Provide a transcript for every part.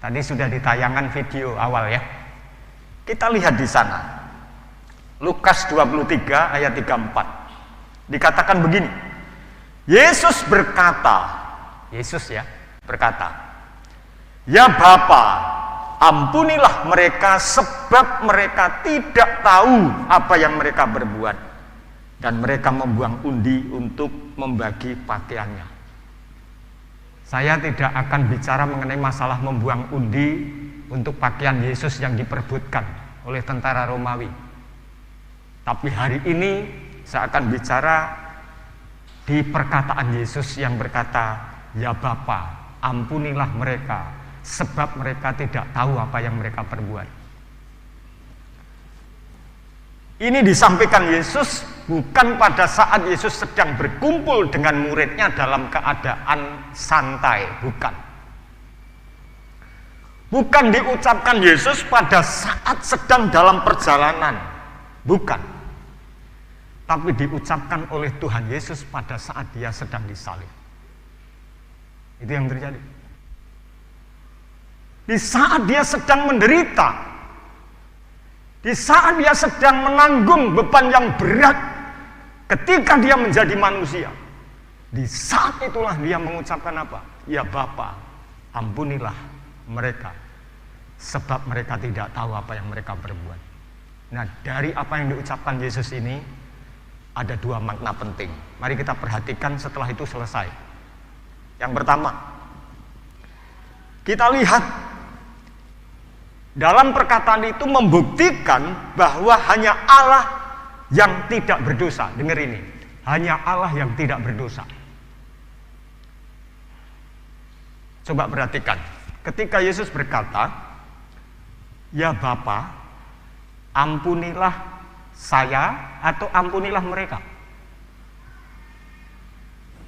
Tadi sudah ditayangkan video awal ya. Kita lihat di sana. Lukas 23 ayat 34. Dikatakan begini. Yesus berkata, "Ya Bapa, ampunilah mereka sebab mereka tidak tahu apa yang mereka berbuat." Dan mereka membuang undi untuk membagi pakaiannya. Saya tidak akan bicara mengenai masalah membuang undi untuk pakaian Yesus yang diperebutkan oleh tentara Romawi. Tapi hari ini saya akan bicara di perkataan Yesus yang berkata, "Ya Bapa, ampunilah mereka sebab mereka tidak tahu apa yang mereka perbuat." Ini disampaikan Yesus bukan pada saat Yesus sedang berkumpul dengan muridnya dalam keadaan santai, bukan. Bukan diucapkan Yesus pada saat sedang dalam perjalanan, bukan. Tapi diucapkan oleh Tuhan Yesus pada saat dia sedang disalib. Itu yang terjadi. Di saat dia sedang menderita, di saat dia sedang menanggung beban yang berat, ketika dia menjadi manusia, di saat itulah dia mengucapkan apa? "Ya Bapa, ampunilah mereka, sebab mereka tidak tahu apa yang mereka berbuat." Nah, dari apa yang diucapkan Yesus ini, ada dua makna penting. Mari kita perhatikan setelah itu selesai. Yang pertama, kita lihat dalam perkataan itu membuktikan bahwa hanya Allah yang tidak berdosa. Dengar ini, hanya Allah yang tidak berdosa. Coba perhatikan, ketika Yesus berkata, "Ya Bapa, ampunilah saya," atau "ampunilah mereka."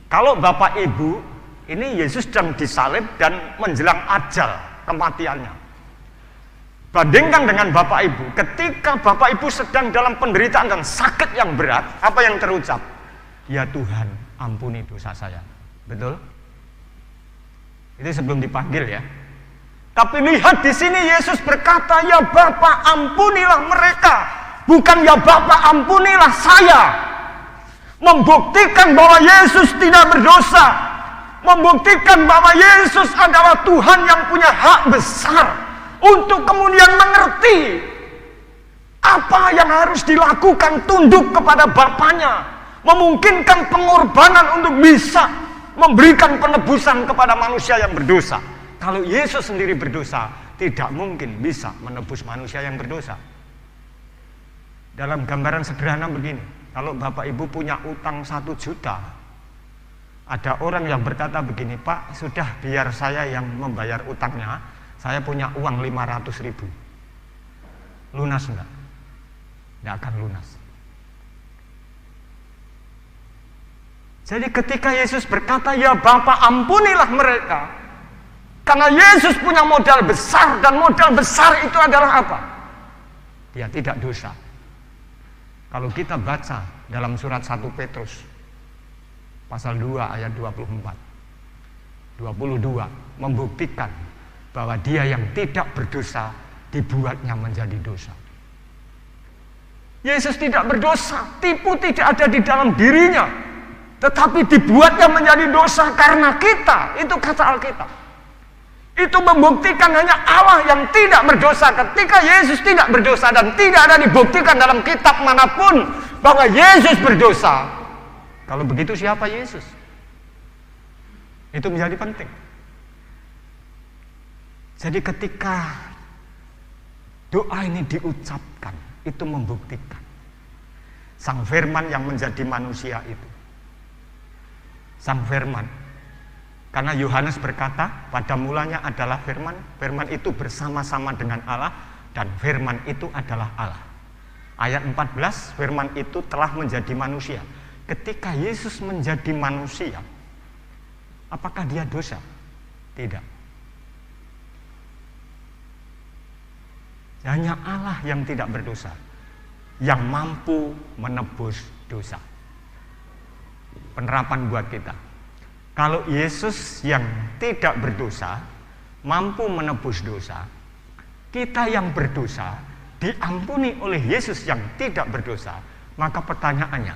Kalau Bapak Ibu, ini Yesus sedang disalib dan menjelang ajal kematiannya. Bandingkan dengan Bapak Ibu, ketika Bapak Ibu sedang dalam penderitaan dan sakit yang berat, apa yang terucap? "Ya Tuhan, ampuni dosa saya." Betul? Itu sebelum dipanggil ya. Tapi lihat di sini Yesus berkata, "Ya Bapa, ampunilah mereka." Bukan "Ya Bapa, ampunilah saya." Membuktikan bahwa Yesus tidak berdosa. Membuktikan bahwa Yesus adalah Tuhan yang punya hak besar untuk kemudian mengerti apa yang harus dilakukan, tunduk kepada Bapaknya, memungkinkan pengorbanan untuk bisa memberikan penebusan kepada manusia yang berdosa. Kalau Yesus sendiri berdosa, tidak mungkin bisa menebus manusia yang berdosa. Dalam gambaran sederhana begini, kalau Bapak Ibu punya utang 1 juta, ada orang yang berkata begini, "Pak, sudah biar saya yang membayar utangnya, saya punya uang 500.000. Lunas enggak? Enggak akan lunas. Jadi ketika Yesus berkata, "Ya Bapa, ampunilah mereka," karena Yesus punya modal besar, dan modal besar itu adalah apa? Dia tidak dosa. Kalau kita baca dalam surat 1 Petrus pasal 2 ayat 22 membuktikan bahwa dia yang tidak berdosa dibuatnya menjadi dosa. Yesus tidak berdosa, tipu tidak ada di dalam dirinya, tetapi dibuatnya menjadi dosa karena kita. Itu kata Alkitab. Itu membuktikan hanya Allah yang tidak berdosa. Ketika Yesus tidak berdosa, dan tidak ada dibuktikan dalam kitab manapun bahwa Yesus berdosa. Kalau begitu siapa Yesus? Itu menjadi penting. Jadi ketika doa ini diucapkan, itu membuktikan Sang Firman yang menjadi manusia itu. Sang Firman. Karena Yohanes berkata, pada mulanya adalah Firman, Firman itu bersama-sama dengan Allah, dan Firman itu adalah Allah. Ayat 14, Firman itu telah menjadi manusia. Ketika Yesus menjadi manusia, apakah dia dosa? Tidak. Hanya Allah yang tidak berdosa, yang mampu menebus dosa. Penerapan buat kita. Kalau Yesus yang tidak berdosa, mampu menebus dosa, kita yang berdosa diampuni oleh Yesus yang tidak berdosa, maka pertanyaannya,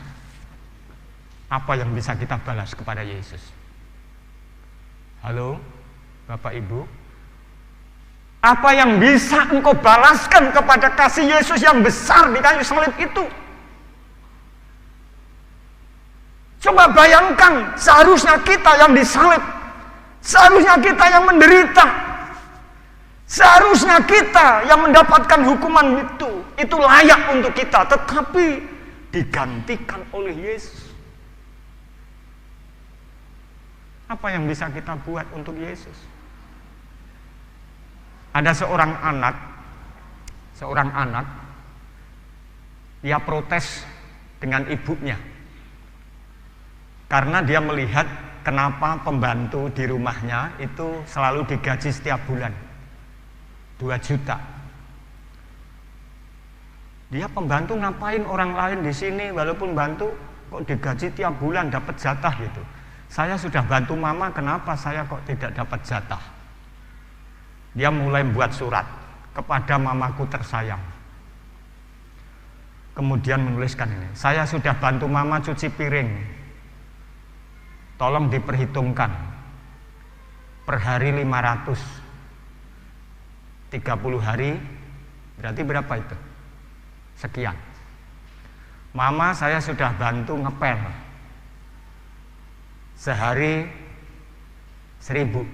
apa yang bisa kita balas kepada Yesus? Halo, Bapak Ibu, apa yang bisa engkau balaskan kepada kasih Yesus yang besar di kayu salib itu? Coba bayangkan, seharusnya kita yang disalib, seharusnya kita yang menderita, seharusnya kita yang mendapatkan hukuman itu layak untuk kita, tetapi digantikan oleh Yesus. Apa yang bisa kita buat untuk Yesus? Ada seorang anak, dia protes dengan ibunya karena dia melihat kenapa pembantu di rumahnya itu selalu digaji setiap bulan 2 juta. Dia pembantu, ngapain orang lain di sini walaupun bantu kok digaji tiap bulan dapat jatah gitu. Saya sudah bantu mama, kenapa saya kok tidak dapat jatah? Dia mulai buat surat kepada mamaku tersayang. Kemudian menuliskan ini, saya sudah bantu mama cuci piring, tolong diperhitungkan per hari 500, 30 hari berarti berapa itu? Sekian. Mama, saya sudah bantu ngepel, sehari 1.000,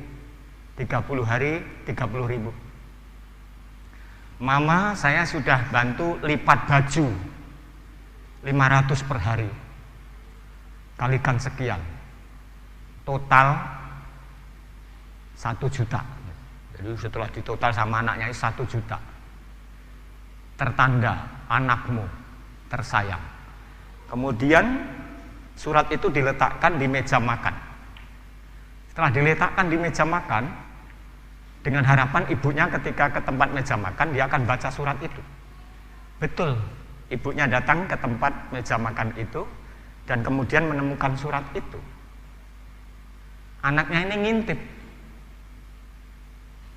30 hari 30.000. Mama, saya sudah bantu lipat baju 500 per hari, kalikan sekian, total 1 juta. Jadi setelah ditotal sama anaknya 1 juta. Tertanda anakmu tersayang. Kemudian surat itu diletakkan di meja makan. Setelah diletakkan di meja makan, dengan harapan ibunya ketika ke tempat meja makan dia akan baca surat itu. Betul, ibunya datang ke tempat meja makan itu dan kemudian menemukan surat itu. Anaknya ini ngintip.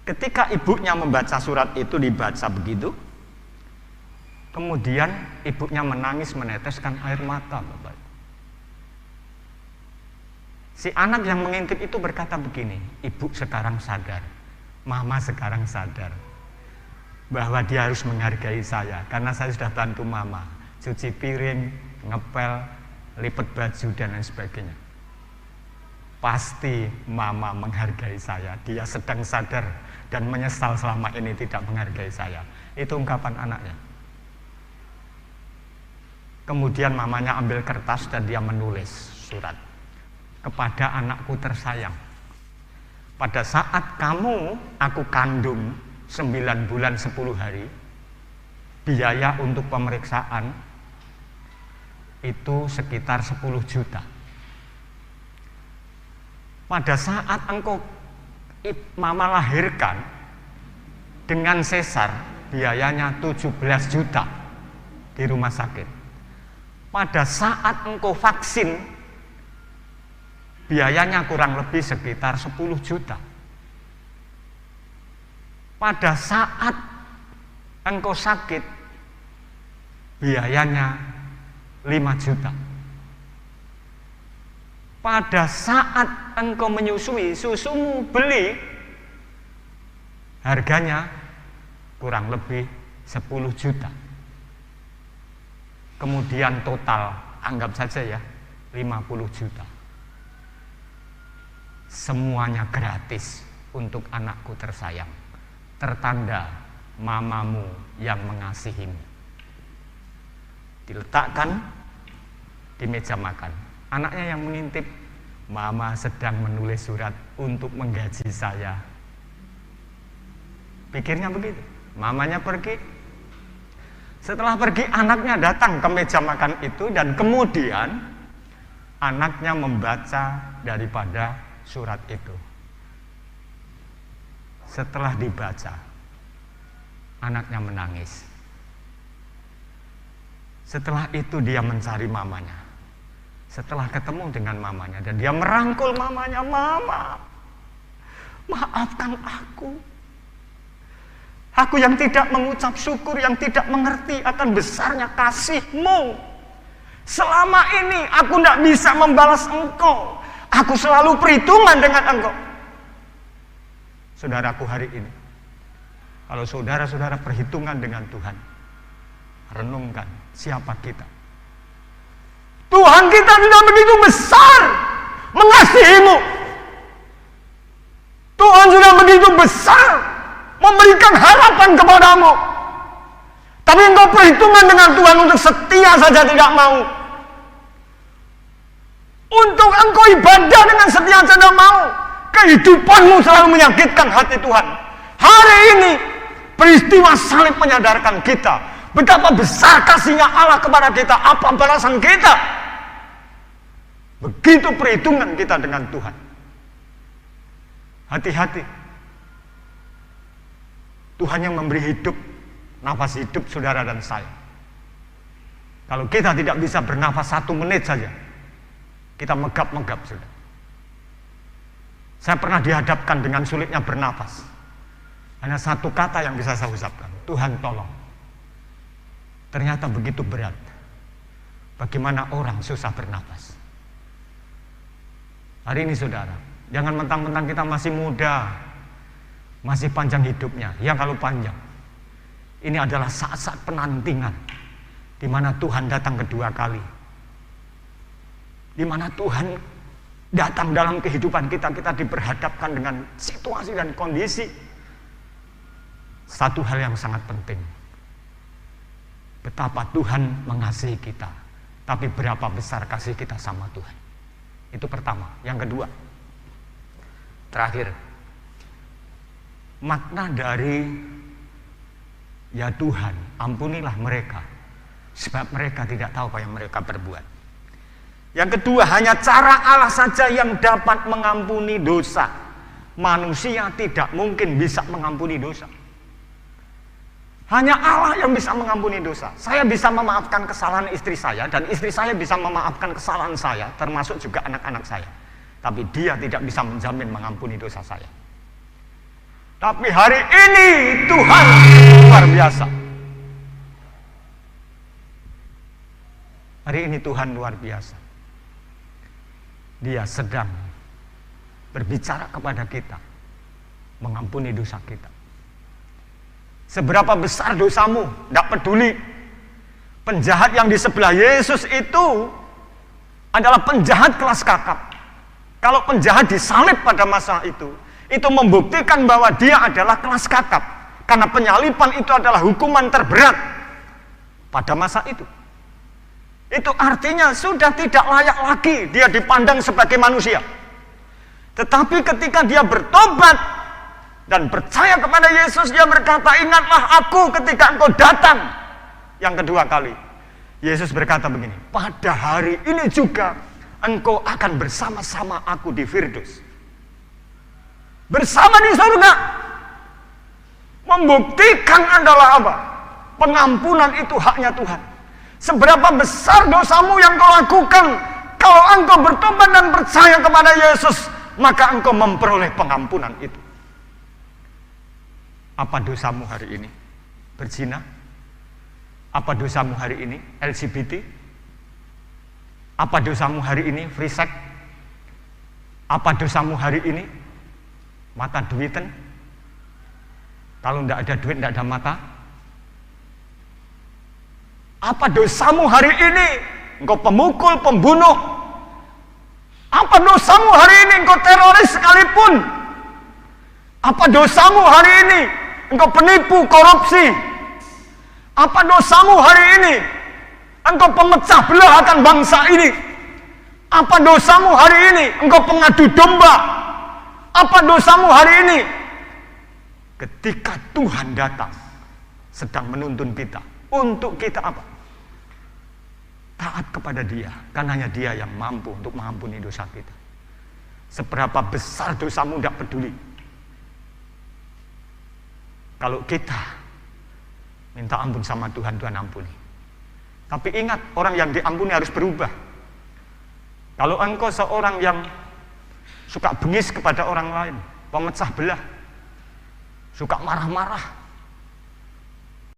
Ketika ibunya membaca surat itu, dibaca begitu, kemudian ibunya menangis meneteskan air mata, Bapak. Si anak yang mengintip itu berkata begini, ibu sekarang sadar, mama sekarang sadar bahwa dia harus menghargai saya karena saya sudah bantu mama cuci piring, ngepel, lipat baju dan lain sebagainya. Pasti mama menghargai saya, dia sedang sadar dan menyesal selama ini tidak menghargai saya. Itu ungkapan anaknya. Kemudian mamanya ambil kertas dan dia menulis surat, kepada anakku tersayang, pada saat kamu aku kandung 9 bulan 10 hari, biaya untuk pemeriksaan itu sekitar 10 juta. Pada saat engkau mama lahirkan dengan sesar, biayanya 17 juta di rumah sakit. Pada saat engkau vaksin, biayanya kurang lebih sekitar 10 juta. Pada saat engkau sakit, biayanya 5 juta. Pada saat engkau menyusui, susumu beli, harganya kurang lebih 10 juta. Kemudian total, anggap saja ya, 50 juta. Semuanya gratis untuk anakku tersayang. Tertanda mamamu yang mengasihimu. Diletakkan di meja makan. Anaknya yang mengintip, mama sedang menulis surat untuk menggaji saya. Pikirnya begitu. Mamanya pergi. Setelah pergi, anaknya datang ke meja makan itu dan kemudian anaknya membaca daripada surat itu. Setelah dibaca, anaknya menangis. Setelah itu dia mencari mamanya. Setelah ketemu dengan mamanya dan dia merangkul mamanya, maafkan aku. Aku yang tidak mengucap syukur, yang tidak mengerti akan besarnya kasih-Mu. Selama ini aku tidak bisa membalas Engkau. Aku selalu perhitungan dengan Engkau. Saudaraku, hari ini, kalau saudara-saudara perhitungan dengan Tuhan, renungkan siapa kita. Tuhan kita tidak begitu besar mengasihimu. Tuhan sudah begitu besar memberikan harapan kepadamu. Tapi engkau perhitungan dengan Tuhan untuk setia saja tidak mau. Untuk engkau ibadah dengan setia saja tidak mau. Kehidupanmu selalu menyakitkan hati Tuhan. Hari ini peristiwa salib menyadarkan kita betapa besar kasihnya Allah kepada kita. Apa balasan kita? Begitu perhitungan kita dengan Tuhan. Hati-hati. Tuhan yang memberi hidup, nafas hidup saudara dan saya. Kalau kita tidak bisa bernafas 1 menit saja, kita megap-megap sudah. Saya pernah dihadapkan dengan sulitnya bernafas. Hanya 1 kata yang bisa saya ucapkan, Tuhan tolong. Ternyata begitu berat. Bagaimana orang susah bernafas. Hari ini saudara, jangan mentang-mentang kita masih muda, masih panjang hidupnya. Ya kalau panjang, ini adalah saat-saat penantingan di mana Tuhan datang kedua kali, di mana Tuhan datang dalam kehidupan kita. Kita diperhadapkan dengan situasi dan kondisi. Satu hal yang sangat penting, betapa Tuhan mengasihi kita, tapi berapa besar kasih kita sama Tuhan. Itu pertama. Yang kedua, terakhir, makna dari ya Tuhan, ampunilah mereka sebab mereka tidak tahu apa yang mereka berbuat. Yang kedua, hanya cara Allah saja yang dapat mengampuni dosa. Manusia tidak mungkin bisa mengampuni dosa. Hanya Allah yang bisa mengampuni dosa. Saya bisa memaafkan kesalahan istri saya, dan istri saya bisa memaafkan kesalahan saya, termasuk juga anak-anak saya. Tapi dia tidak bisa menjamin mengampuni dosa saya. Tapi hari ini Tuhan luar biasa. Hari ini Tuhan luar biasa. Dia sedang berbicara kepada kita, mengampuni dosa kita. Seberapa besar dosamu, tidak peduli. Penjahat yang di sebelah Yesus itu adalah penjahat kelas kakap. Kalau penjahat disalib pada masa itu membuktikan bahwa dia adalah kelas kakap. Karena penyaliban itu adalah hukuman terberat pada masa itu. Itu artinya sudah tidak layak lagi dia dipandang sebagai manusia. Tetapi ketika dia bertobat dan percaya kepada Yesus, dia berkata, ingatlah aku ketika engkau datang yang kedua kali. Yesus berkata begini, pada hari ini juga engkau akan bersama-sama aku di Firdaus. Bersama di surga. Membuktikan adalah apa? Pengampunan itu haknya Tuhan. Seberapa besar dosamu yang kau lakukan, kalau engkau bertobat dan percaya kepada Yesus, maka engkau memperoleh pengampunan itu. Apa dosamu hari ini? Berzina? Apa dosamu hari ini? LGBT? Apa dosamu hari ini? Free sex? Apa dosamu hari ini? Mata duitan? Kalau tidak ada duit, tidak ada mata. Apa dosamu hari ini? Engkau pemukul, pembunuh. Apa dosamu hari ini? Engkau teroris sekalipun. Apa dosamu hari ini? Engkau penipu, korupsi. Apa dosamu hari ini? Engkau pemecah belah akan bangsa ini. Apa dosamu hari ini? Engkau pengadu domba. Apa dosamu hari ini? Ketika Tuhan datang, sedang menuntun kita, untuk kita apa? Taat kepada Dia, karena hanya Dia yang mampu untuk mengampuni dosa kita. Seberapa besar dosamu tidak peduli. Kalau kita minta ampun sama Tuhan, Tuhan ampuni. Tapi ingat, orang yang diampuni harus berubah. Kalau engkau seorang yang suka bengis kepada orang lain, pemecah belah, suka marah-marah.